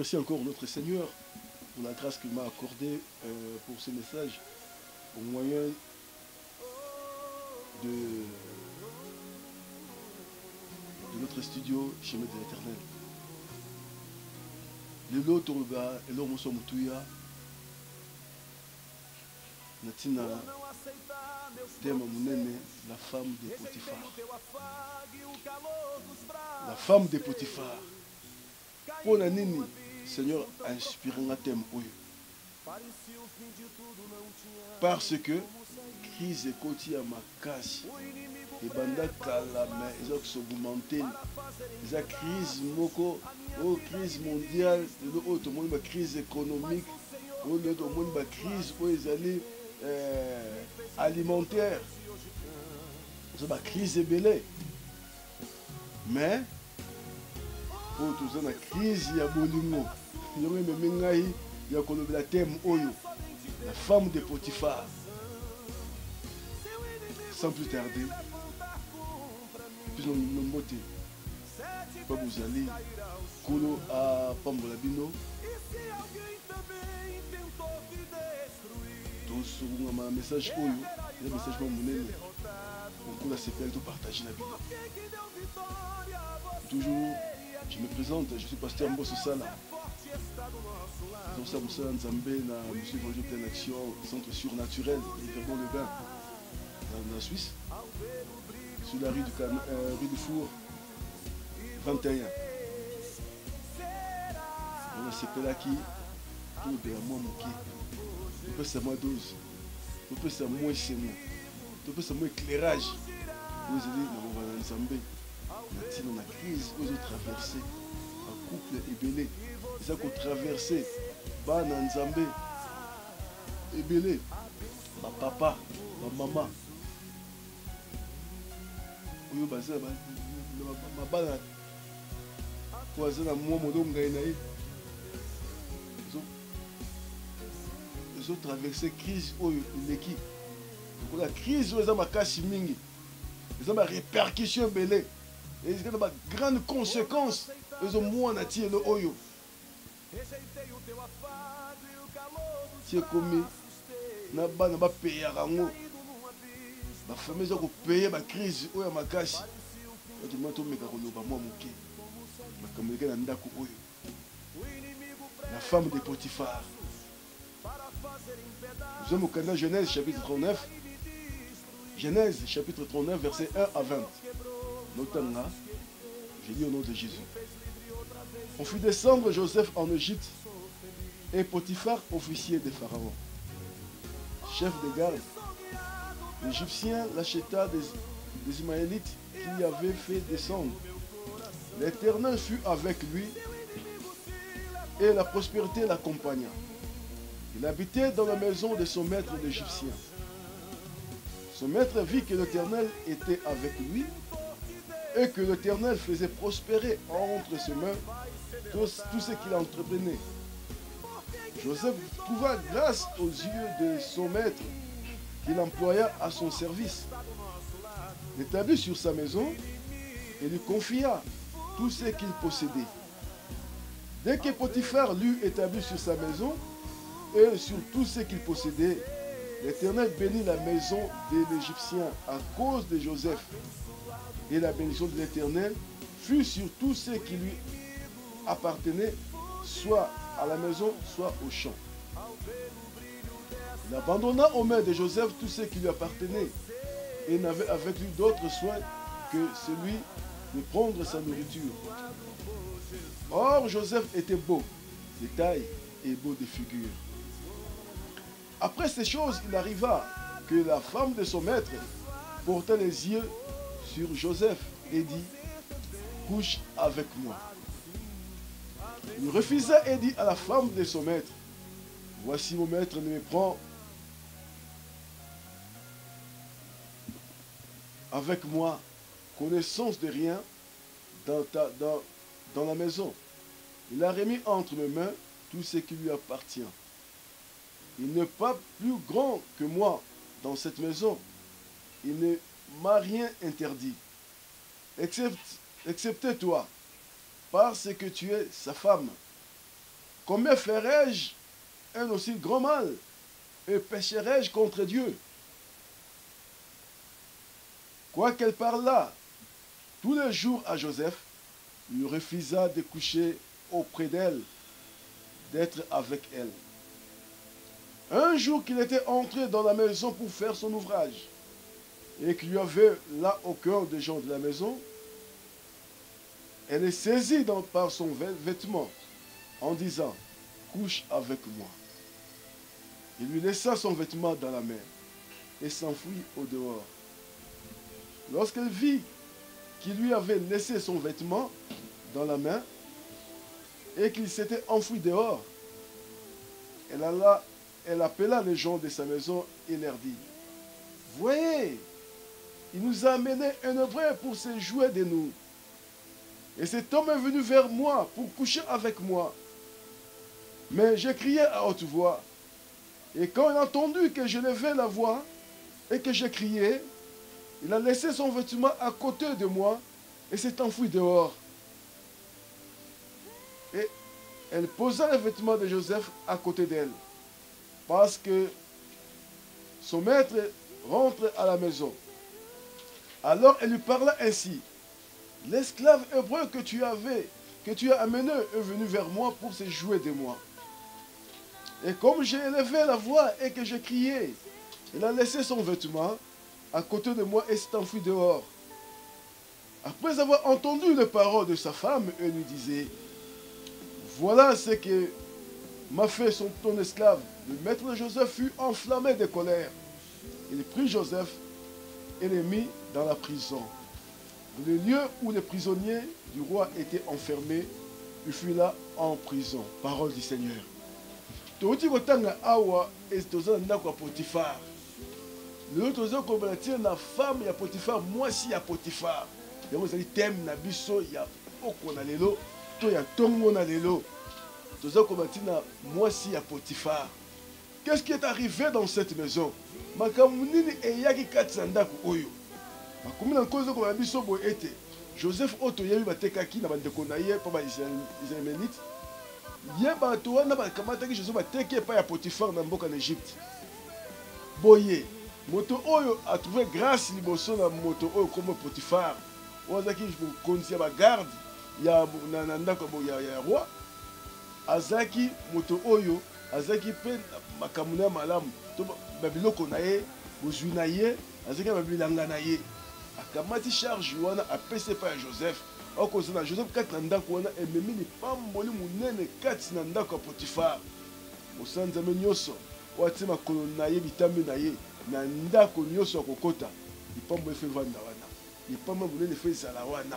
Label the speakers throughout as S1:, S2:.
S1: remercie encore notre Seigneur pour la grâce qu'il m'a accordée pour ce message au moyen de notre studio Chemin de l'Éternel. Lelo Toruba et l'homme Mutuya Natina Tema Munene, la femme de Potiphar. La femme de Potiphar. Pour la Nini, Seigneur a inspiré un thème. Parce que crise est à ma casse. Et banda kalama, ils ont augmenté. Ils ont crise moko, crise mondiale, tout le monde a crise économique, tout le monde a crise alimentaire. Ils ont crise belée. Mais pour tout ça, la crise il y a bolingo. Il y a même il y a la thème oyo, la femme de Potiphar. Sans plus tarder. Puis nous moté pas vous allez kolo à Pambolabino tous un message oyo le message pour monene on a s'appelle tout partager la Bible. Toujours je me présente, je suis pasteur Mbosso Sala. Nous sommes Nzambé na Monsieur Bonjour Pleine Action, centre surnaturel et Verdon le Bain dans la Suisse. Sur la rue du Four 21. On a ce qui tout de moi moqué. On peut se moi 12. On peut se moi chez moi. On peut se moi éclairage. Nous allons dans Nzambé. On a crise, nous avons traversé un couple ébélé. Ils ont traversé Ban Nzambé ébélé. Ma papa, ma maman. Ils ont traversé crise la crise ils ont ils ont des répercussions belées et ils ont des grandes conséquences ils ont moins nature le oyo c'est comme na bana ba payer rango la famille a payé la crise ou ma casse. Je me suis la femme de Potiphar. Nous sommes au Canada, Genèse chapitre 39. Genèse chapitre 39, verset 1 à 20. Notamment, je lis au nom de Jésus. On fit descendre Joseph en Égypte et Potiphar, officier de Pharaon, chef de garde. L'Égyptien l'acheta des Ismaélites qui avaient fait descendre. L'Éternel fut avec lui et la prospérité l'accompagna. Il habitait dans la maison de son maître l'Égyptien. Son maître vit que l'Éternel était avec lui et que l'Éternel faisait prospérer entre ses mains tout ce qu'il entreprenait. Joseph trouva grâce aux yeux de son maître qu'il employa à son service. L'établit sur sa maison et lui confia tout ce qu'il possédait. Dès que Potiphar l'eut établi sur sa maison et sur tout ce qu'il possédait, l'Éternel bénit la maison de l'Égyptien à cause de Joseph. Et la bénédiction de l'Éternel fut sur tout ce qui lui appartenait, soit à la maison, soit au champ. Il abandonna aux mains de Joseph tout ce qui lui appartenait et n'avait avec lui d'autres soins que celui de prendre sa nourriture. Or, Joseph était beau de taille et beau de figure. Après ces choses, il arriva que la femme de son maître porta les yeux sur Joseph et dit « Couche avec moi ». Il refusa et dit à la femme de son maître « Voici mon maître ne me prend avec moi connaissance de rien dans la maison. Il a remis entre mes mains tout ce qui lui appartient. Il n'est pas plus grand que moi dans cette maison. Il ne m'a rien interdit, excepté toi, parce que tu es sa femme. combien ferais-je un aussi grand mal et pécherais-je contre Dieu? Quoiqu'elle parlât tous les jours à Joseph, il refusa de coucher auprès d'elle, d'être avec elle. Un jour qu'il était entré dans la maison pour faire son ouvrage, et qu'il y avait là au cœur des gens de la maison, elle est saisie par son vêtement en disant, couche avec moi. Il lui laissa son vêtement dans la main et s'enfuit au dehors. Lorsqu'elle vit qu'il lui avait laissé son vêtement dans la main et qu'il s'était enfui dehors, elle appela les gens de sa maison et leur dit, voyez, il nous a amené un hébreu pour se jouer de nous. Et cet homme est venu vers moi pour coucher avec moi. Mais j'ai crié à haute voix. Et quand il a entendu que je levais la voix et que j'ai crié, il a laissé son vêtement à côté de moi et s'est enfui dehors. Et elle posa le vêtement de Joseph à côté d'elle, parce que son maître rentre à la maison. Alors elle lui parla ainsi, l'esclave hébreu que tu as amené est venu vers moi pour se jouer de moi. Et comme j'ai élevé la voix et que j'ai crié, il a laissé son vêtement à côté de moi et s'est enfui dehors. Après avoir entendu les paroles de sa femme, elle lui disait, voilà ce que m'a fait ton esclave. Le maître de Joseph fut enflammé de colère. Il prit Joseph et le mit dans la prison. Le lieu où les prisonniers du roi étaient enfermés, il fut là en prison. Parole du Seigneur. Touti kotanga awa estoza ndako ya Potifar. Le tozo kombalatir na femme ya Potifar, mwasi ya Potifar. Yango ezali thème na biso ya oko na lelo to ya tongo na lelo. Tozo kombalatir na mwasi ya Potifar. Qu'est-ce qui est arrivé dans cette maison? Makambo nini eyaki kati na ndako oyo? Makomi na nkozo ko biso bo ete Joseph oto yebi batekaki na bandeko na ye pa ba Israélite. Ye bato wana bakamataki Joseph bateki epai ya Potifar na mboka na Egypte. Boye moto oyo a trouvé grâce liboso na moto oyo comme Potifar. Ozaki mokonzi ya bagarde ya na ndako ya roi. Azaki moto oyo azaki pe makambo na malamu to babiloko na ye bozwi na ye azaki babilanga na ye. Akamati charge wana apese pa ya Joseph. Okoza na Joseph kati na ndako wana ememi lipamboli munene kati na ndako ya Potifar. Mosanza me nyonso wati makolo na ye bitambi na ye na ndako nyonso akokota lipambo efe vanda wana. Lipambo munene efe ezala wana.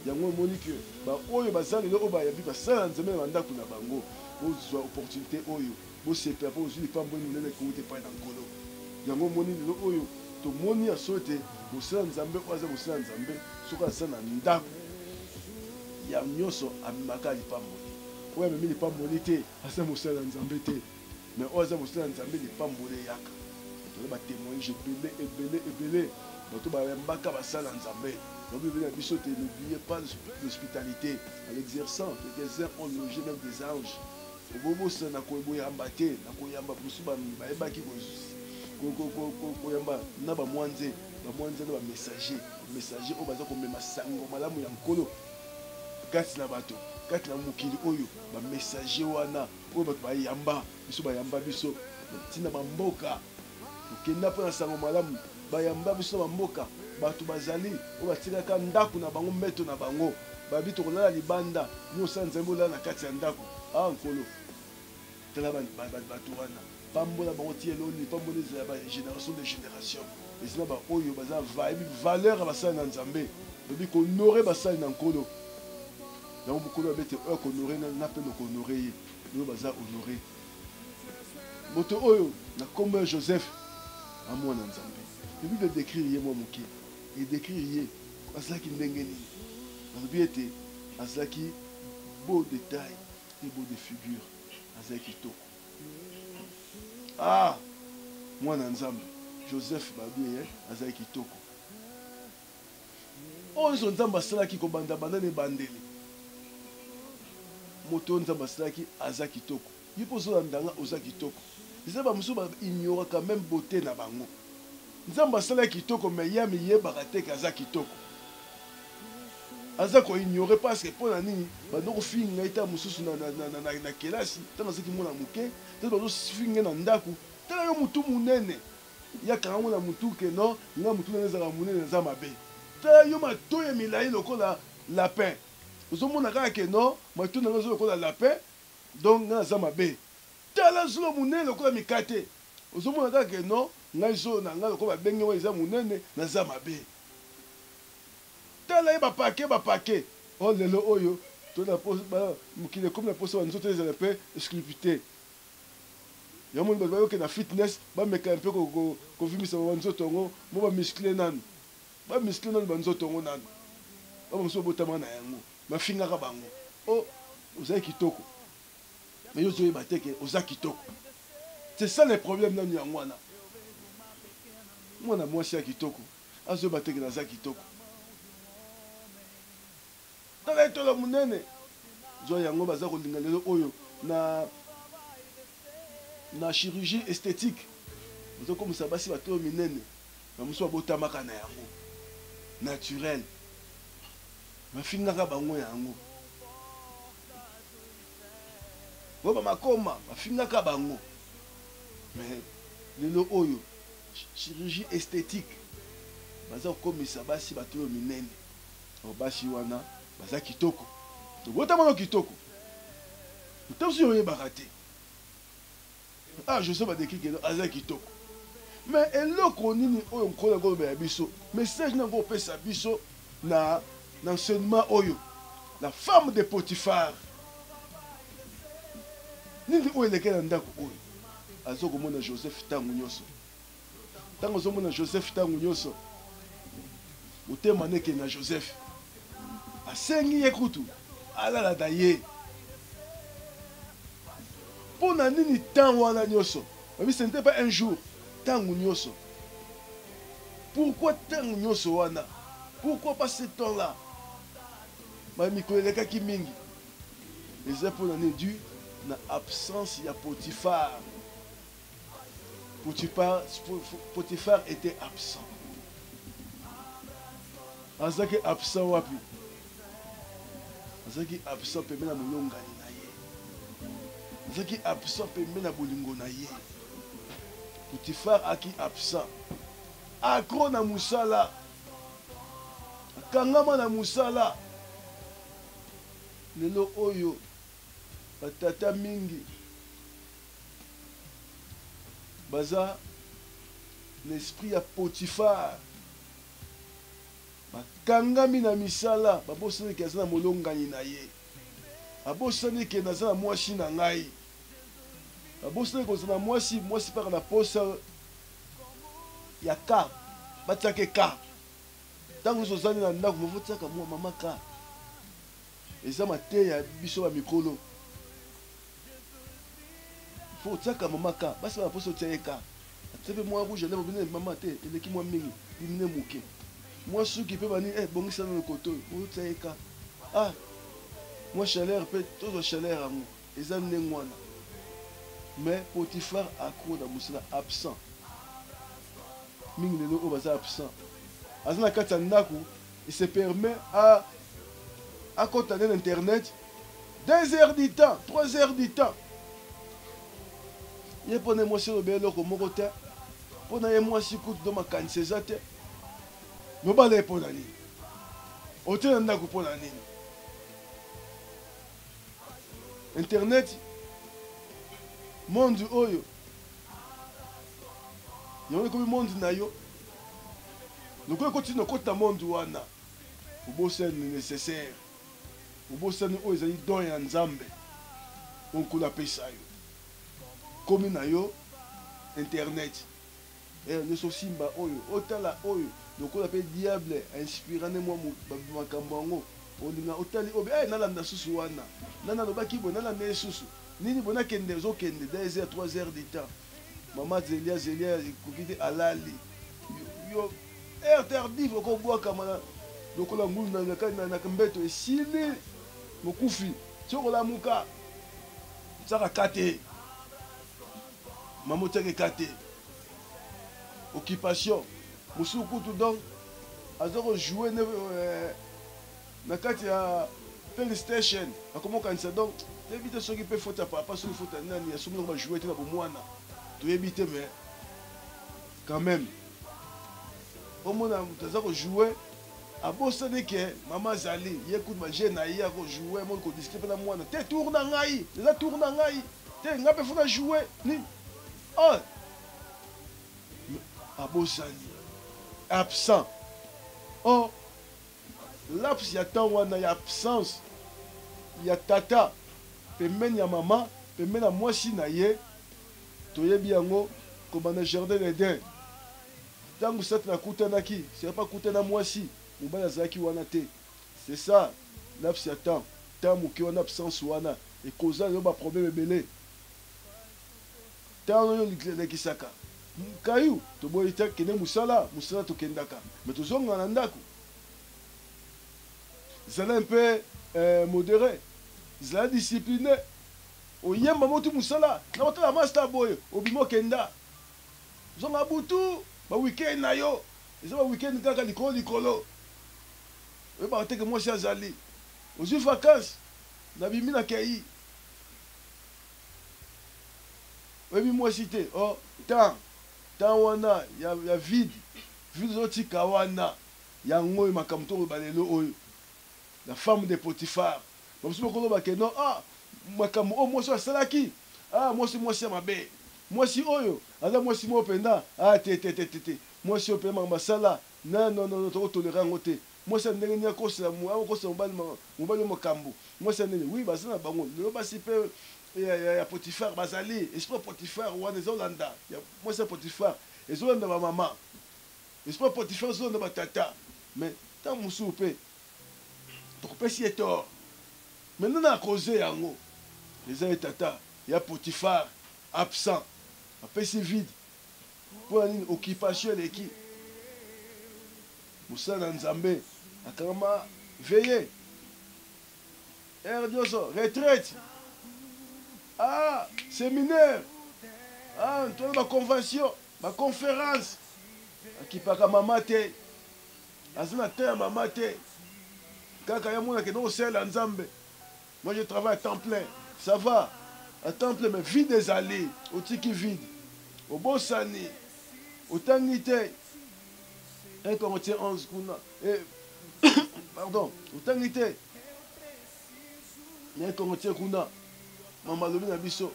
S1: Yango emoni ke ba oyo bazali lelo oyo bayabi basala nzambe na ndako na bango bozwa opportunité oyo bosepa po ozwi lipambo munene ekouti epai na nkolo. Yango emoni lelo oyo tomoni ya so ete mosala nzambe oyo aza mosala nzambe soki asala na ndako ya nyonso amemaka lipamboli. Oyo amemi lipamboli te aza mosala nzambe te, mais oyo aza mosala nzambe lipamboli eyaka. Toza batémoignage ebele bato bayambaka basala nzambe. Donc il y a biso te n'oubliez pas l'hospitalité. En l'exerçant, quelques-uns ont logé même des anges. Obobo sa na koyamba te, na koyamba musuba bayebaki koyamba na ba mwanze na ba messager oyo baza komema sango malamu ya nkolo kati na bato kati na mokili oyo ba messager wana oyo bato bayamba biso tina bamboka okenda mpo na sango malamu bayamba biso bamboka bato bazali oyo batikaka ndako na bango mbeto na bango babi tokolala libanda nyonso nzambe olala na kati ya ndako nkolo tala bato wana pambola bango ti eloni pambola ezala ba génération de génération ezina baoyo baza vayebi valeur ya basali na nzambe babi kohonore basali na nkolo yango mokolo babe te oyo kohonore na mpe nokohonore ye oyo baza honore moto oyo na kombo ya Joseph amwana nzambe ebible décrire ye mwa moke edécrire ye azalaki ndenge nini balobi ete azalaki beau de taille et beau de figure azalaki kitoko mwana nzambe Joseph balobi ye azalaki kitoko oyo nzambe asalaki kobanda banda na ebandeli moto nzambe asalaki aza kitoko ye mpo ozolandanga oza kitoko eza bamosusu baignoraka même beauté na bango nzambe asalaki kitoko me ya miyebaka te ke aza kitoko aza koignore parce que mpo na nini bando kofinga ngai ta mosusu na kelasi ntango azaki mwana moke te bazofinga na ndako tala yo motu monene yakanga ngo na motu ke non nga motu nene ezalaka monene eza mabe tala yo matoyi milai lokola lapin ozomona kaka ke non matoyi nanga ozo lokola lapin donc nga naza mabe tala zolo monene lokola mikate ozomona kaka ke non ngai zolo na nga lokola babenge ngo eza monene naza mabe tala ye bapake o lelo oyo mokili ekomi na posa banzoto ezala mpe sculpté yamoni bato bayoke na fitness bameka mpe kovimisa banzoto yango mo bamiskle nanu banzoto yango nanu bamosusu babotama na yango bafingaka bango o ozali kitoko me yo ozoyeba te ke oza kitoko c'est ça le problème nanu yango wana mwana mwasi ya kitoko azoyeba te ke naza kitoko tala etola monene zwa yango baza kolinga lelo oyo na chirurgie esthétique bazokomisa basi batoyo minene bamosusu babotamaka na yango naturel bafingaka bango yango oyo bamakoma bafingaka bango mais lelo oyo chirurgie esthétique baza kokomisa basi batoyo minene basi wana baza kitoko tobotamana kitoko motamosu yo oyebaka te Joseph badekikelo aza kitoko mais eloko nini oyo nkolo ngoloba ya biso message nango opesa biso na enseignement oyo la femme de Potiphar nini oyo elekela ndako oyo azokomona Joseph ntango nyonso ntango ozomona Joseph ntango nyonso motema neke na Joseph asengi ye kutu alalada ye mpo na nini ntango wana nyonso babi ce n'était pas un jour ntango nyonso pourquoi ntango nyonso wana pourquoi pas ce temps là bamikolo elekaki mingi eza mpo na nini dû na absence ya Potiphar Potiphar était absent azaki absent wapi azaki absent pembeni na molongani na ye azaki absent pembeni na bolingo na ye Potiphar aki absent akro na musala akangama na musala lelo oyo batata mingi baza na esprit ya Potiphar bakangami na misala babosani ke aza na molongani na ye abosani ke naza na mwasi na ngai babosani kozala na mwasi mpaka na posa ya ka batiake ka ntango nyonso ozali na ndako mofotiaka mwa mama ka eza mateya ya biso bamikolo fo otiaka mama ka basi bana posa otia ye ka atiape mwa rouge ale bobine mama te eleki mwa mingi bimine moke mwa suki mpe bani bongisana na koto otia ye ka mwa chaleur mpe tozwa chaleur yango eza ndenge wana mais Potiphar akro na mosala absent mingi lelo oyo baza absent aza na kati ya ndako il se permet akota nde na internet 2 heures du temps 3 heures du temps ye mpo na ye mwasi oloba eloko moko te mpo na ye mwasi kutu do makanisi eza te mobala ye mpo na nini ote na ndako mpo na nini internet monde oyo yango ekomi monde na yo lokola ekotini okota monde wana obosani nécessaire obosani oyo ezali don ya nzambe onkolo apesa yo komi na yo internet nyonso simba oyo otala oyo lokola mpe diable ainspira nde mwa makambo yango olinga otali oyo nalanda susu wana nalobaki boye nalanda ye susu nini boye nakende ozokende 2 heures 3 heures du temps mama zelia ekoki te alali yo aire tardif okobwakama lokola ngulu na mbeto esili mokufi tsokola muka tsaka kate mamoteke kate occupation musukutu donc azoko jouer na kati ya PlayStation akomokanisa donc toyebi te soki mpe faute ya papa soki faute ya nani asomi noko bajouer te na bomwana toyebi te mais quand même omona moto aza kojouer abosani ke mama azali ye kutu baje na ye akojouer moni kodisite mpe na mwana te tour na ngai eza tour na ngai te ngai mpe fona jouer nini abosani absent or laps ya temps wana ya absence ya tata pembeni ya mama pembeni ya mwasi na ye toyebi yango kobanda jardin d'Eden ntango satan akutanaki sepa kutana mwasi mobali azalaki wana te c'est ça laps ya temps temps moke wana absence wana ekozala yo baproblème ebele ntango oyo lekisaka kayu toboyi te kende mosala tokendaka me tozonga na ndako zala mpe modéré zala discipliné oyemba motu mosala na otala master boye obima okenda zonga butu baweekend na yo eza baweekend kaka likolo oyebaka teke mwasi azali ozwi vacance na bimi na kei oyebi mwasi te temps wana ya vide ozotika wana yango oyo makambo to balelo oyo la femme de Potiphar bamosusu bakoloba ke non makambo oyo mwasi asalaki mwasi ya mabe mwasi oyo aza mwasi moko mpenza te mwasi oyo mpenza makambo asala non tokotolera yango te mwasi ya ndenge nini akosela mobali yo makambo mwasi ya ndenge wi baza na bango lelo basi mpe ya Potiphar bazali esprit Potiphar wana ezolanda mwasi ya Potiphar ezolanda bamama esprit Potiphar ezolanda batata mais ntango mosusu mpe tokopesi ye tort maintenant na cause yango eza ye tata ya Potiphar absent apesi vide mpona nini occupation eleki mosala na nzambe akangama veye ere nyonso retraite séminaire tona baconvention baconférence akipaka mama te aza na te ya mama te kaka ya mona kende osala nzambe moi je travaille à temps plein ça va à temps plein mais vide ezali otiki vide obosani otangi te 1 Corinthiens 11 kuna pardon otangi te 1 Corinthiens kuna mama alobi na biso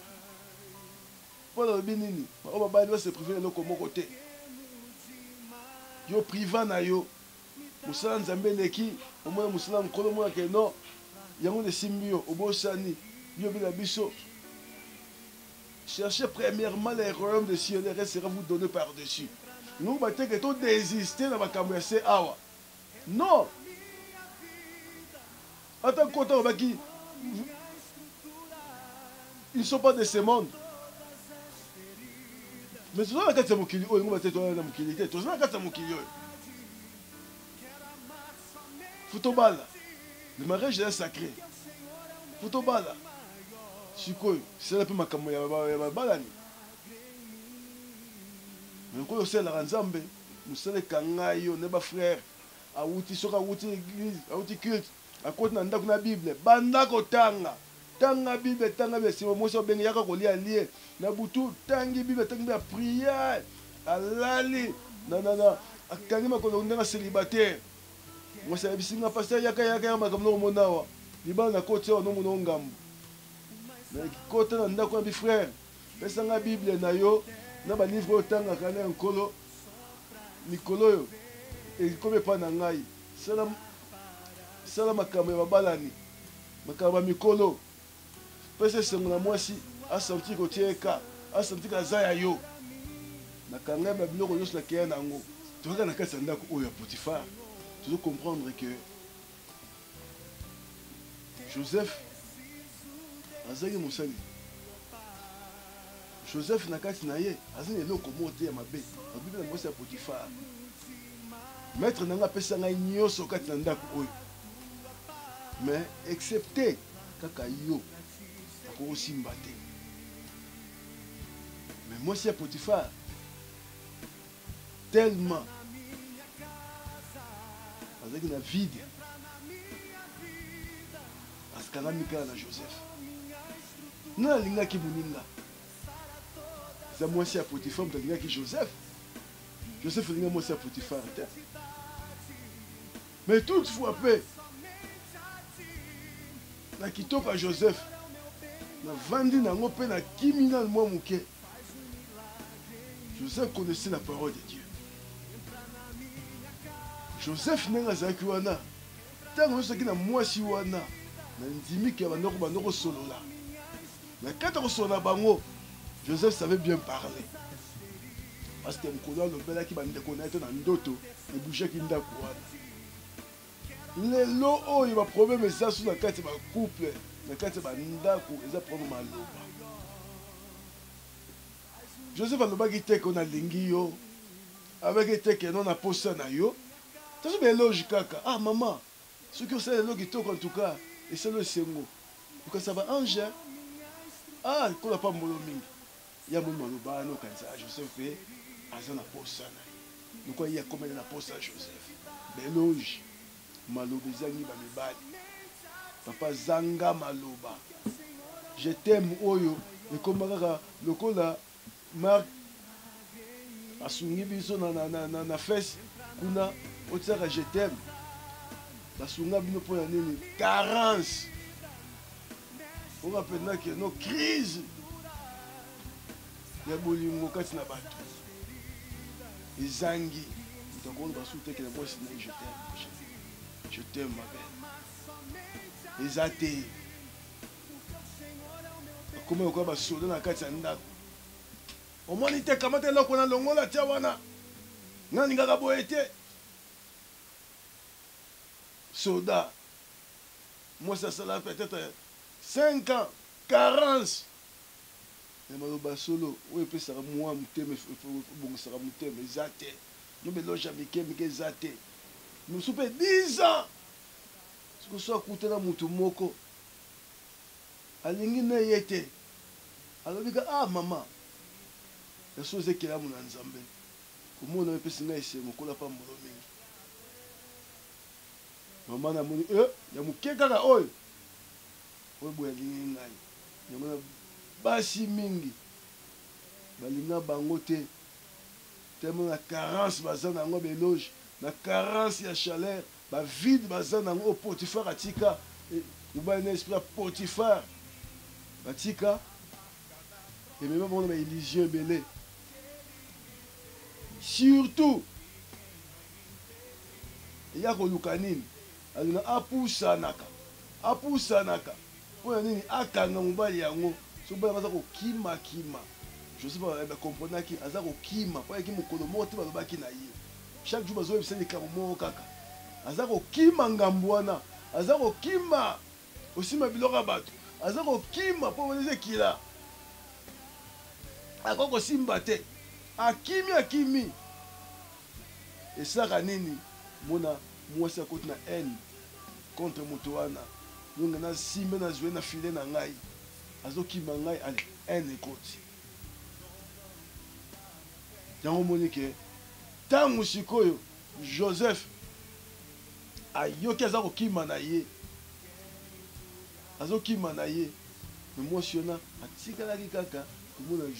S1: mpo nalobi nini oyo babali base prive eloko moko te yo priva na yo mosala nzambe eleki omona mosala mokolo omonake non yango esimbi yo obosani biyobi na biso cherchez premièrement les royaumes de cieux le reste sera vous donné par-dessus nous bateke to désister na makambo ya se awa non ata kota obaki ils ne sont pas de ce monde mais toza na kati ya mokili oyo ngo bate toza na mokili te toza na kati ya mokili oyo futobala le mariage est sacré futobala sikoyo sala mpe makambo ya babalani me nkoyo osalelaka nzambe mosala ekanga yo ne bafrère awuti soki awuti église awuti culte akoti na ndako na bible banda kotanga tanga bible tanga bible nsima mwasi obenge yaka kolia lie na butu tangi bible tangi bible prière alali akangi makolo ndenge célibataire mwasi ayebisinga paster yaka makambo nakomona awa libala na koti awa nomona ngambo kota na ndako na bifrère pesanga bible na yo na balivre oyo otangaka na nkolo mikolo oyo ekomi epa na ngai sala makambo ya babalani makambo ya mikolo pesa esengo na mwasi asanti kotieka asanti kaza ya yo nakangai ba biloko nyonso nakeya na yango tokaka na kati ya ndako oyo ya Potiphar tozo comprendre que Joseph azali mosali Joseph na kati na ye azali eloko moko te ya mabe babibi na mwasi ya Potiphar maître nanga apesa ngai nyonso kati na ndako oyo mais excepté kaka yo akosimba te. Mais moi c'est Potiphar tellement avec la vide askangami kaka na Joseph na alingaki moninga za mwasi ya Potiphar moto alingaki Joseph. Joseph alinga mwasi ya Potiphar te. Mais toutefois pe na kitoko ya Joseph na vandi nango pe na kimi na mwa muke. Joseph connaissait la parole de Dieu. Joseph nenga zaki wana tango soki na mwasi wana na ndimiki ya bandoko solola na kata kosolola bango. Joseph savait bien parler parce que mokolo alobelaki bandeko na ye to na ndoto ebouchaki ndako wana. Lelo oyo baproblème eza so na kati ya bacouple na kati ya bandako eza problème maloba. Joseph alobaki te ko nalingi yo avec te ke non na posa na yo. Tazo beloge kaka. Ah maman, soki osala eloko kitoko en tout cas esalo esengo okasaba ange. Ah kola pa mbolo mingi ya mo maloba no kanisa Joseph pe aza na posa na ye. Noko ya komela na posa Joseph. Beloge maloba ezangi ba mibali. Papa zanga maloba. Je t'aime oyo ekomaka lokola Marc asungi biso na fesse kuna otsaka je t'aime. Basunga bino pona nini carence. On appelle que no crise ya bolingo kati na bato ezangi ntakolo basute ke na bosi na je t'aime ma belle ezate akoma yoka basoda na kati ya ndako omoni te kamata eloko na longola tia wana nani ngaka boye te soda moi ça sera peut-être 5 ans 40 et maloba solo oyo epesaka mwa motema ebongisaka motema eza te no beloja mike eza te mosu mpe 10 ans soki so akutana motu moko alingi na ye te alobika ah mama yaso eza ekelamu na nzambe komona epesi ngai esengo kola pa mbolo mingi mama namoni ya moke kaka oyo boye alingi ngai yango na basi mingi balinga bango te tellement na carence baza nango beloge na carence ya chaleur bavide baza nango oyo Potifar atika mobali na esprit ya Potifar batika emema bango na baillusion ebele surtout eya koluka nini alinga apusanaka mpona nini akanga mobali yango so mobali aza kokima Joseph bakomprenaki aza kokima mpo ayaki mokolo moko te balobaki na ye chaque jour bazoyebisa likambo moko kaka aza kokima ngambo wana aza kokima osima biloko ya bato aza kokima mpo eza ekila akoki kosimba te akimi esalaka nini mona mwasi akoti na haine contre moto wana nonga nasimbe nazwe na file na ngai azokima ngai ale haine ekoti yango moni ke ntango sikoyo Joseph ayoki aza kokima na ye azokima na ye me mwasi wana atikalaki kaka komona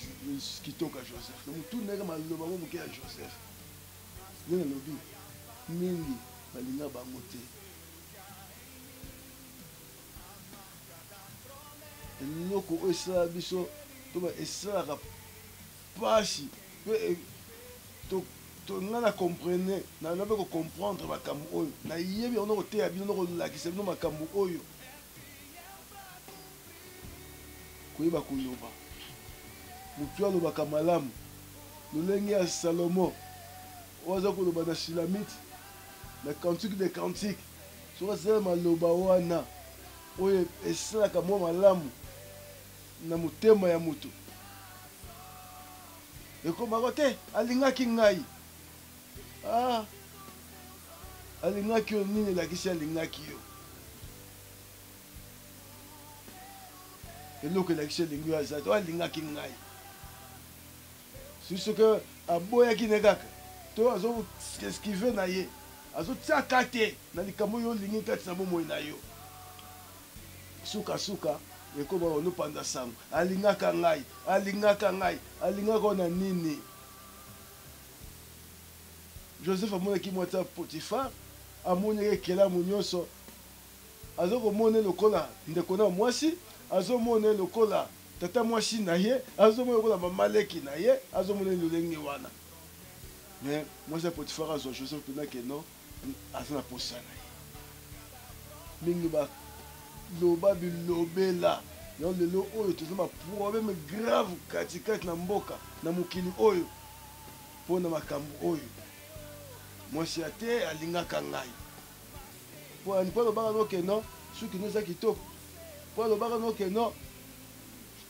S1: kitoko ya Joseph na motu ndenge maloba mo moke ya Joseph ndenge alobi mingi balinga bango te eloko oyo esala biso to esalaka pasi mpe nga na comprene nabe kocomprendre makambo oyo nayebi yango koteya bino nakolakisa bino makambo oyo koyeba koloba motu alobaka malamu lolenge ya Salomo oyo aza koloba na Shilamite na cantique de cantique soki asala maloba wana oyo esalaka mwa malamu na motema ya moto ekomaka te alingaki ngai alingaki yo nini elakisi alingaki yo eloko elakisi elingi aza to alingaki ngai soki aboyaki ne kaka to azoesquive na ye azotiaka te na likambo oyo olingi kati na bomoi na yo sukasuka ekoma onopanda sango alingaka ngai alingaka na nini. Joseph amonaki mwasi ya Potifar amonaki ekelamu nyonso azokomona lokola ndeko na mwasi azomona lokola tata mwasi na ye azomona lokola mamaleki na ye azomona lolenge wana mais mwasi ya Potifar azwa Joseph mpena keno aza na posa na ye mingi baloba bilobela yango lelo oyo toza baproblème grave katikati na mboka na mokili oyo mpona makambo oyo mwasi ya te alingaka ngai mpo alobaka nokeno soki no eza kitoko mpo alobaka nokeno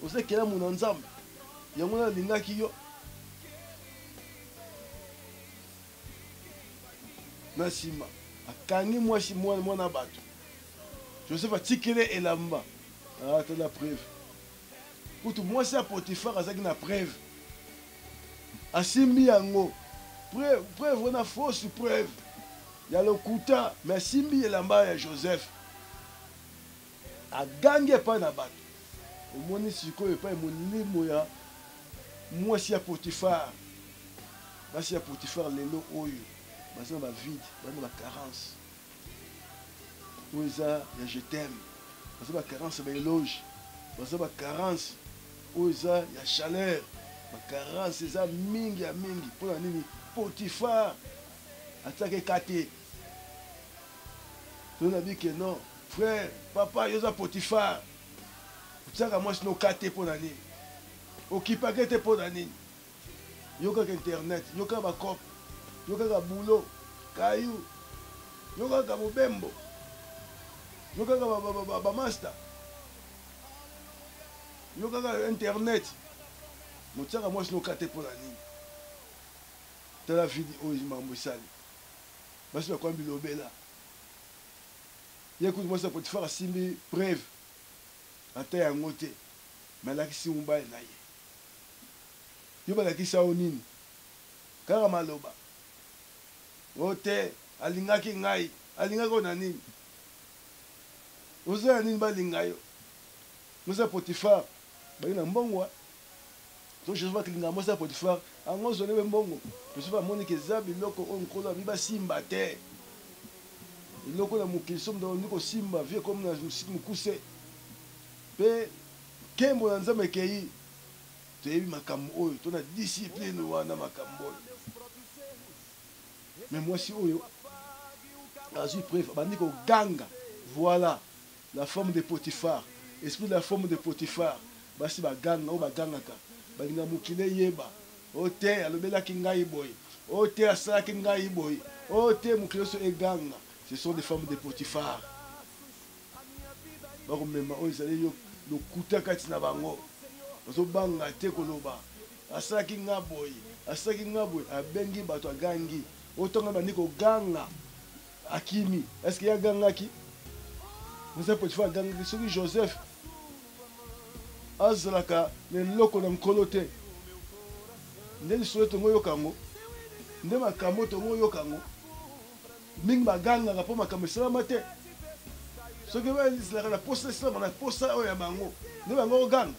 S1: oza ekelamu na nzambe yango na alingaki yo na nsima akangi mwasi mwana bato Joseph atikele elamba tala preuve kutu mwasi ya Potifar azalaki na preuve asimbi yango preuve wana fausse preuve ya lokuta me asimbi elamba ya Joseph agangi epai na bato omoni sikoyo epai molimo ya mwasi ya Potifar basi ya Potifar lelo oyo baza na bavide baza na bacarence oyo eza ya je t'aime baza bacarence baeloge baza bacarence oyo eza ya chaleur bacarence eza mingi ya mingi mpona nini Potifar atiaka ekate tona bike non frère papa yo eza Potifar otiaka mwasi no kate mpona nini okipake te mpona nini yo kaka internet yo kaka bacope yo kaka boulot kayu yo kaka mobembo yo kaka bamaster yo kaka internet motiaka mwasi no kate mpona nini tala vidi oyo makambo esali basi bakwami bilobela ye kutu mwasi ya Potifar asimbi preuve ata yango te me alakisi mobali na ye yo balakisi awo nini kaka maloba o te alingaki ngai alingaki oyo na nini oza na nini balinga yo mwasi ya Potifar bayi na mbongo so Joseph akilinga mwasi ya Potifar ango ozolebe mbongo Joseph amoniki eza biloko oyo nkolo abi basimba te biloko na mokili so mdao ndiko simba vie comme na mokuse mpe nkembo na nzambe ekei toyebi makambo oyo to na discipline wana makambo oyo me mwasi oyo azwi preuve abandi koganga voilà la forme de Potifar esprit de la forme de Potifar basi baganga oyo bagangaka balinga mokili eyeba o te alobelaki ngai boye o te asalaki ngai boye o te mokili nyonso eganga ce sont des femmes de Potifar bakomema oyo ezali yo lokuta kati na bango bazobanga te koloba asalaki nga boye asalaki nga boye abengi bato agangi otonga bandi koganga akimi eske ye agangaki mwasi ya Potifar agangaki soki Joseph azalaka na eloko na nkolo te nde lisolo tongo oyoka yango nde makambo tongo oyoka yango mingi bagangaka mpo makambo esalama te soki bazelaka na posa esalama na posa oyo ya bango nde bango oganga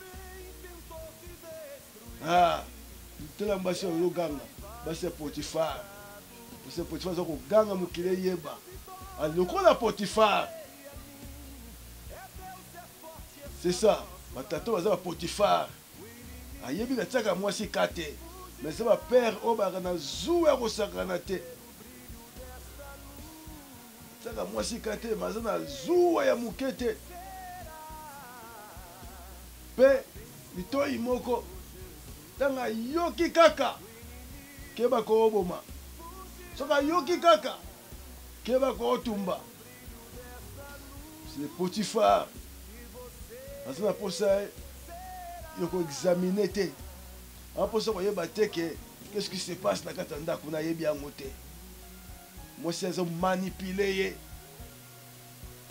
S1: tela basi oyo oganga basi ya Potifar basi ya Potifar aza koganga mokili eyeba lokola Potifar c'est ça batato baza ba Potifar ayebi katiaka mwasi kate mais eza bapere oyo bayaka na zuwa ya kosakana te tiaka mwasi kate mais aza na zuwa ya moke te mpe litoyi moko ntango ayoki kaka keba kooboma soki ayoki kaka keba kootumba c'est Potifar aza na posa yo koexamine te aposa koyeba te ke qu'est-ce qui se passe na kati ya ndako nayebi yango te mwasi aza manipule ye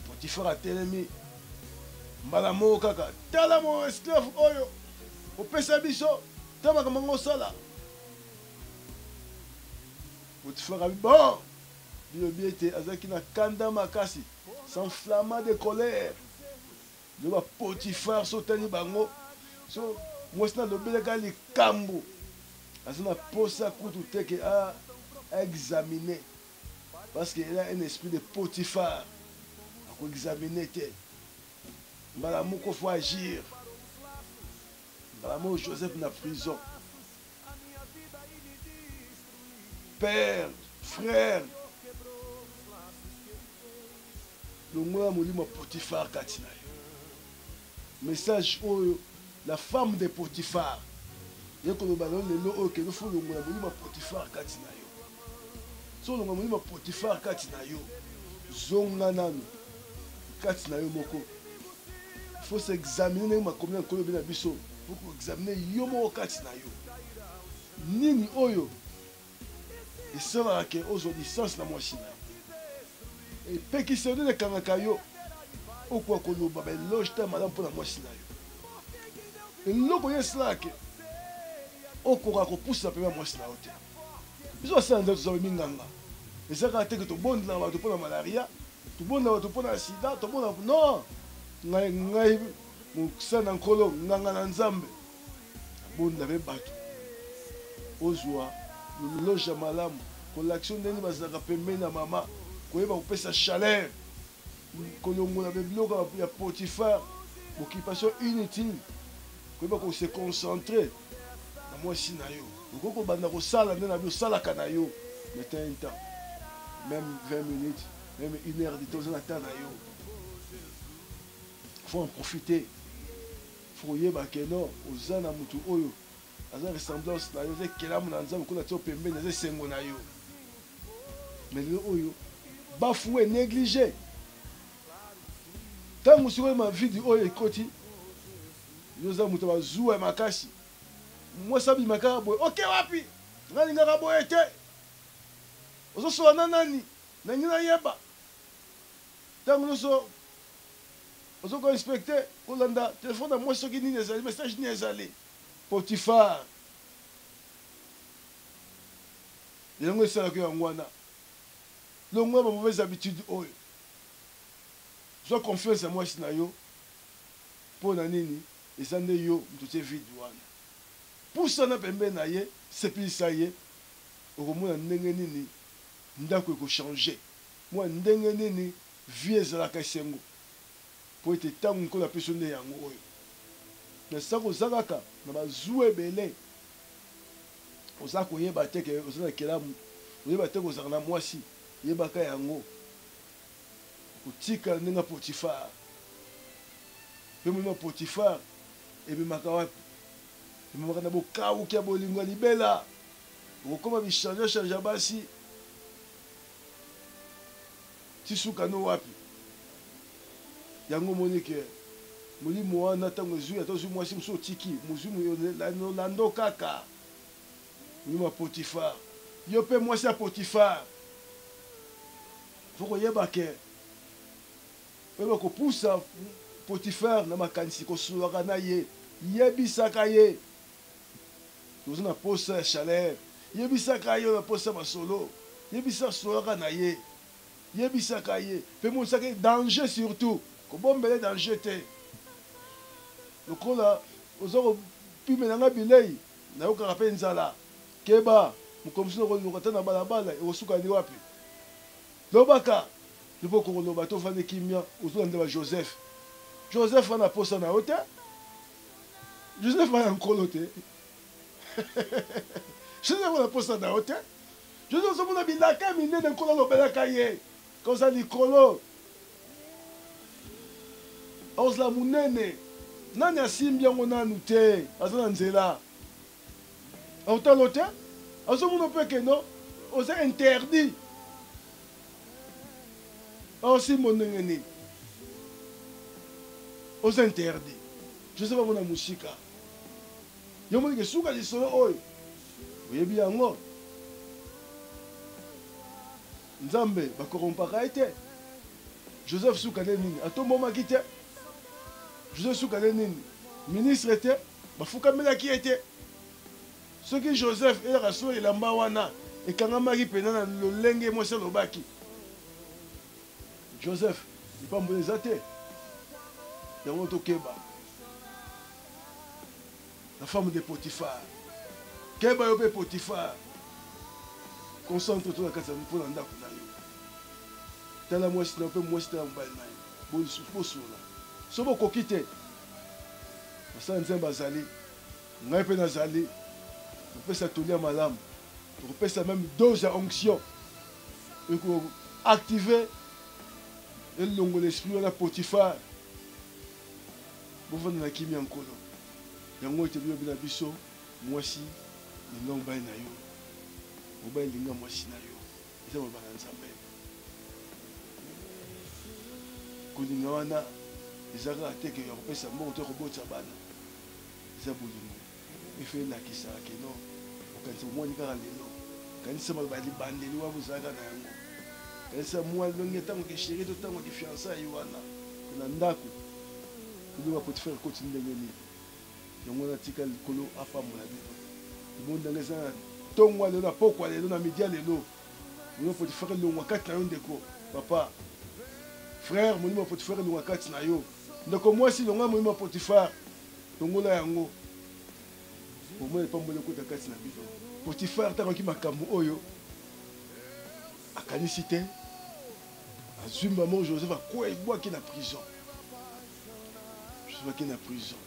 S1: Potifar atelemi mbala moko kaka tala mo esclave oyo opesa biso ta makambo ngo osala Potifar abi bon bilobi ete azalaki na kanda makasi s'enflamma de colère loba Potifar so tali bango so mwasi na lobelaka likambo aza na posa kutu te ke examiner parce qu'il a un esprit de Potifar ako examiner te mbala moko faut agir mbala moko Joseph na prison père frère longola molimo Potifar kati na yo message oyo la femme de Potifar yekoloba lelo oyo kendo fo longola molimo Potifar kati na yo so longola molimo Potifar kati na yo zonga nanu kati na yo moko faut s'examiner ndenge makomi na nkolo be na biso faut examiner yo moko kati na yo nini oyo esalaka ke ozwa licence na mwasi na yo epekisa yo nini ekangaka yo okoka koloba baeloge te malamu mpo na mwasi na yo eloko oyo esalaka ke okoka kopusa pema mwasi na yo te biso basala nzela tozala minganga ezalaka te ke tobondelaka bato mpo na malaria tobondela bato mpo na sida tobondela non ngai mosala na nkolo nganga na nzambe abondela mpe bato ozwa miloge ya malamu kolaktion ndenge bazalaka pembeni na mama koyeba kopesa chaleur kolongola biloko ya Potifar occupation inutile koyeba kose concentre na mwasi na yo okoki kobanda kosala nde na bi osalaka na yo meta un temps même 20 minutes même 1 heure de temps oza na temps na yo faut en profiter faut oyeba ke non oza na mutu oyo aza ressemblance na yo eza ekelamu na nzambe kuna ti opembeni eza esengo na yo mais lelo oyo bafu enéglige ntango sikoyo mavidi oyo ekoti yo oza moto bazuwa ya makasi mwasi abima kaka boye oke wapi ngai lingaka boye te ozosola na nani nangi nayeba ntango nyonso ozokoinspecte kolanda telefone na mwasi soki nini ezali message nini ezali Potifar yango esalaki yango wana longoya ba mauvaise habitude oyo zwa confiance ya mwasi na yo mpo na nini eza nde yo moto tie vide wana pusana pembeni na ye sepelisa ye okomona ndenge nini ndako ekochange mwa ndenge nini vie ezalaka esengo mpo ete ntango nkolo apesi nde yango oyo na saka oza kaka na bazwa ebele oza koyeba te ke oza na kelamu oyeba te kozala na mwasi yebaka yango kotika ndenge Potifar mpe molimo Potifar ebimaka wapi ebimaka na bokawuki ya bolingo ya libela okokoma bichange ya basi tisuka no wapi yango moni ke molimo wana ntango ezwi ata ozwi mwasi mosu otiki mozwi lando kaka molimo ya Potifar yo mpe mwasi ya Potifar fo koyeba ke oyeba kopusa Potifar na makanisi kosololaka na ye yebisaka ye oza na posa ya chaleur yebisaka ye na posa ya masolo yebisa sololaka na ye yebisaka ye mpe monisaka danger surtout kobombele danger te lokola oza kopimelanga bilei nayokaka mpe nzala keba mokomisi nakoluka te na balabala ekosukani wapi lobaka lopo kokoloba te ofandi kimia ozolanda ba Joseph Joseph wana posa na yo te Joseph wana nkolo te Joseph wana posa na yo te Joseph ozomona bilaka minene nkolo alobelaka ye koza likolo ozala munene nani asimbi yango nanu te aza na nzela aotalo te azomona mpe keno oza interdit aosimbo ndenge nini oza interdit Joseph amona mosika yo monike suka lisolo oyo oyebi yango nzambe bakorompaka ye te Joseph suka nde nini atombomaki te Joseph Soukane nini ministre était bafukamela qui était ce qui Joseph et raso elamba wana ekangamaki pena na lolenge mwasi lobaki Joseph il pas mboneza te yango tokeba la femme de Potiphar keba yo pe Potiphar concentre toi na kati mpona ndako na yo tala mwasi na pe mwasi tala mobali na yo bosola so bokoki te basala nzambe azali ngai mpe nazali kopesa tolia malamu kopesa même dose ya onction ekoactive elongo l'esprit wana Potiphar bovanda na kimi ya nkolo yango ete bilobi na biso mwasi linga mobali na yo mobali linga mwasi na yo eza maloba na nzambe kolinga wana eza kaka teke ya kopesa mbongo to kobotisa bana eza bolingo efe elakisaka ke non okanisa omwani kaka lelo kanisa maloba ya libandeli wana bozalaka na yango kanisa mwa longi ntango ke sheri to ntango ke fiançai wana na ndako eloko Potiphar ekoti ndenge nini yango wana tika likolo apambola bino ebondanga eza na ntongo lelo na pokwa lelo na media lelo oyo Potiphar elongwa kati na yo ndeko papa frère molimo Potiphar elongwa kati na yo ndeko mwasi elongwa molimo Potiphar longola yango omoi epambola ekota kati na bino Potiphar ntangoki makambo oyo akanisi te azwi mbamo Joseph akwa ebwaki na prison Joseph aki na prison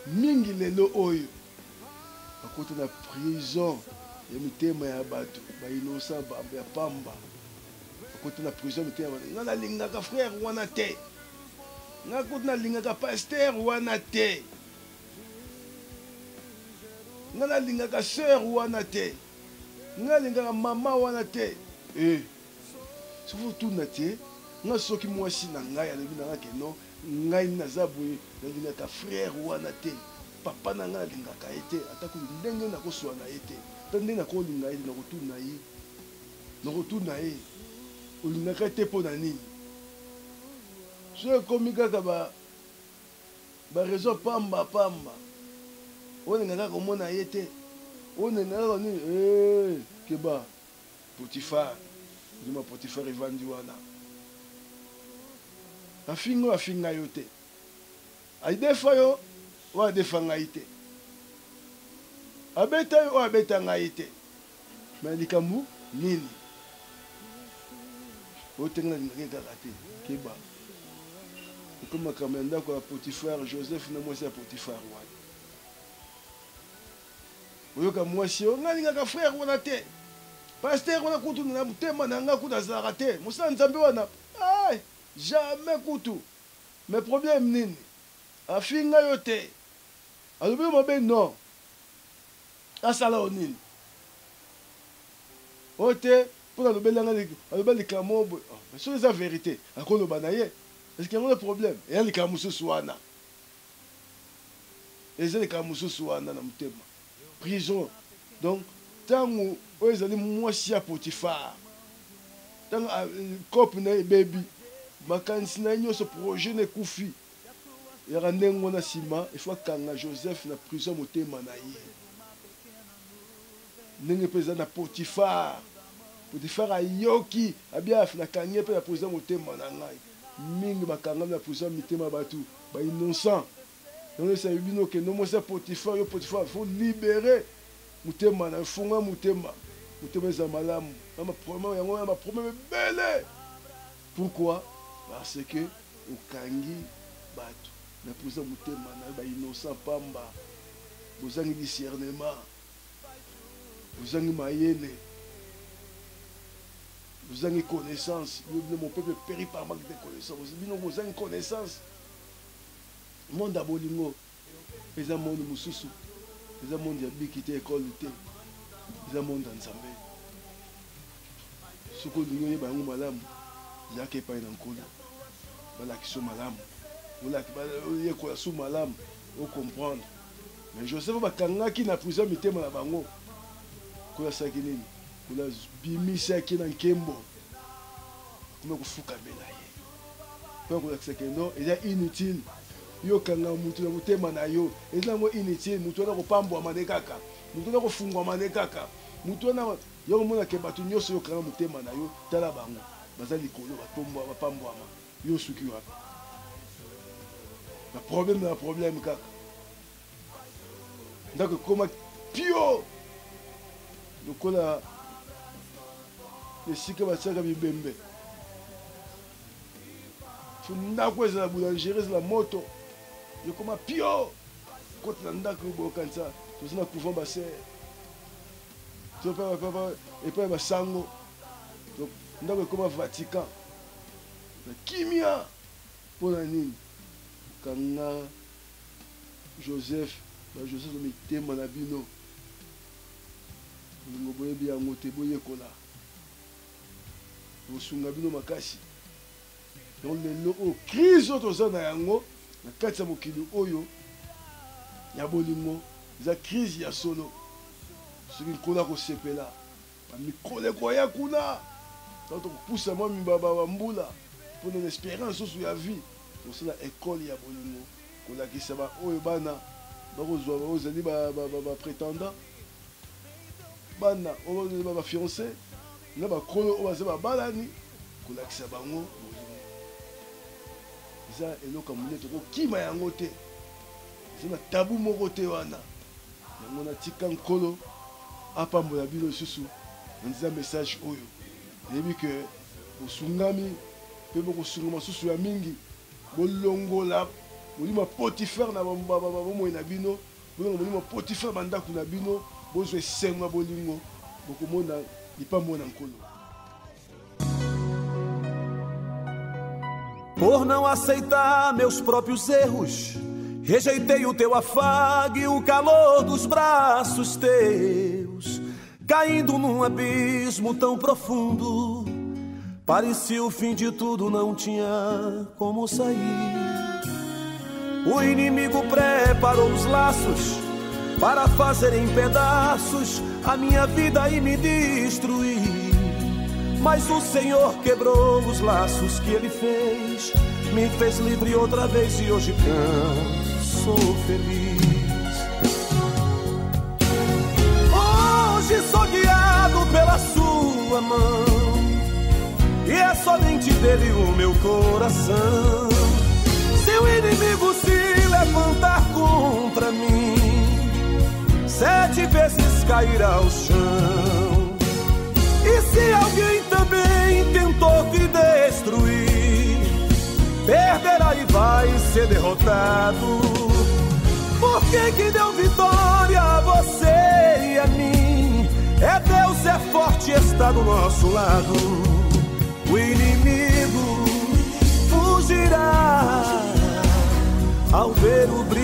S1: mingi lelo oyo akota na prison ya mitema ya bato bainosa ya pamba akota na prison mitema nga nalingaka frère wana te nga kota nalingaka pasteur wana te nga nalingaka sœur wana te nga nalingaka mama wana te soki otuna te nga soki mwasi na ngai alobi na nga ke non ngai naza boye nalingaka frère wana te papa na ngai nalingaka ye te atako ndenge nakoswa na ye te mpe ndenge nakolinga ye te nakotuna ye olingaka te mpo na nini so ekomi kaka baraison pamba olingaka komona ye te olingaka nini keba Potiphar ndima Potiphar evandi wana afinga afinga yo te aidefa yo oyo adefa ngai te abeta yo oyo abeta ngai te me likambo nini otenga lingaki kaka te keba ekomi makambo ya ndako ya Potiphar Joseph na mwasi ya Potiphar wana oyoka mwasi oyo ngai alingaka frère wana te pasteur wana kutu na motema na ngai kutu azalaka te mosala nzambe wana jamais kutu mais problème nini afinga yo te alobi yo mabe non asala yo nini oyo te mpona alobelanga aloba likambo boye mais soki eza vérité akoloba na ye eske yango na problème eya likambo mosusu wana eza likambo mosusu wana na motema prison donc ntango oyo ezali mwasi ya Potiphar ntango kope na ebebi makanisi na ye nyonso projet na ekufi yaka ndenge wana nsima ifo akanga Joseph na prison motema na ye ndenge mpe eza na Potiphar ayoki abiafi nakangi ye mpe na prison motema na ngai mingi bakangami na prison mitema bato bainnocent yango esabi bino okende mwasi ya Potiphar yo Potiphar faut libérer motema na efunga motema eza malamu yango ya baproblème ebele pourquoi parce que okangi bato na prison motema na bainnocent pamba bozangi discernement bozangi mayele bozangi connaissance mon peuple périt par manque de connaissance bino bozangi connaissance monde ya bolingo eza monde mosusu eza monde ya biki te ekole te eza monde ya nzambe soki olingi oyeba yango malamu yaka epai na nkolo balakisa malamu oyekola su malamu ocomprendre mais Joseph bakangaki na prison mitema na bango kola asalaki nini kola bimisaki na nkembo kuma kofukamela ye Pour que non, il est inutile. Yo kanga mutu na mutema na yo, ezango inutile, mutu na kopambwa manekaka, mutu na kofungwa manekaka, mutu na yo mona ke batu nyoso yo kanga mutema na yo, tala bango, baza likolo batombwa bapambwa ma, yo suki wapi. Le problème kaka. Donc comme pio, lokola esika batiaka bibembe. Ndako ezala boulangerie ezala moto yokoma pio kote na ndako bokanisa tozana couvent basser epai basango ndako ekoma Vatican na kimia mpona nini kanga Joseph mitema na bino bolingo boyebi yango te boyekola bosunga bino makasi. Donc le crise tozana yango na kati ya mokili oyo ya bolingo za crise ya solo soki nkolo akosepela bamikolo ekoya kuna donc kopusa mwa mibaba mbula mpona espérance oso ya vie tosala ekole ya bolingo kolakisa baoyo bana bakozwa ozali baprétendant bana oyo bazali bafiancé na bakolo oyo bazali babalani kolakisa bango eza eloko monene tokokima yango te eza na tabu moko te wana yango natika nkolo apambola bino lisusu na nzela message oyo nayebi ke bosungami mpe bokosungama susu ya mingi bolongola bolima Potifar na bomoi na bino bolima Potifar bandako na bino bozwa esengo ya bolingo bokomona lipambo na nkolo.
S2: Por não aceitar meus próprios erros, rejeitei o teu afago e o calor dos braços teus, caindo num abismo tão profundo. Parecia o fim de tudo, não tinha como sair. O inimigo preparou os laços para fazer em pedaços a minha vida e me destruir. Mas o Senhor quebrou os laços que Ele fez, me fez livre outra vez e hoje sou feliz. Hoje sou guiado pela sua mão e é somente dele o meu coração. Se o inimigo se levantar contra mim, 7 vezes cairá ao chão. E se alguém também tentou te destruir, perderá e vai ser derrotado. Porque que deu vitória a você e a mim? É Deus, é forte, está do nosso lado. O inimigo fugirá ao ver o brilho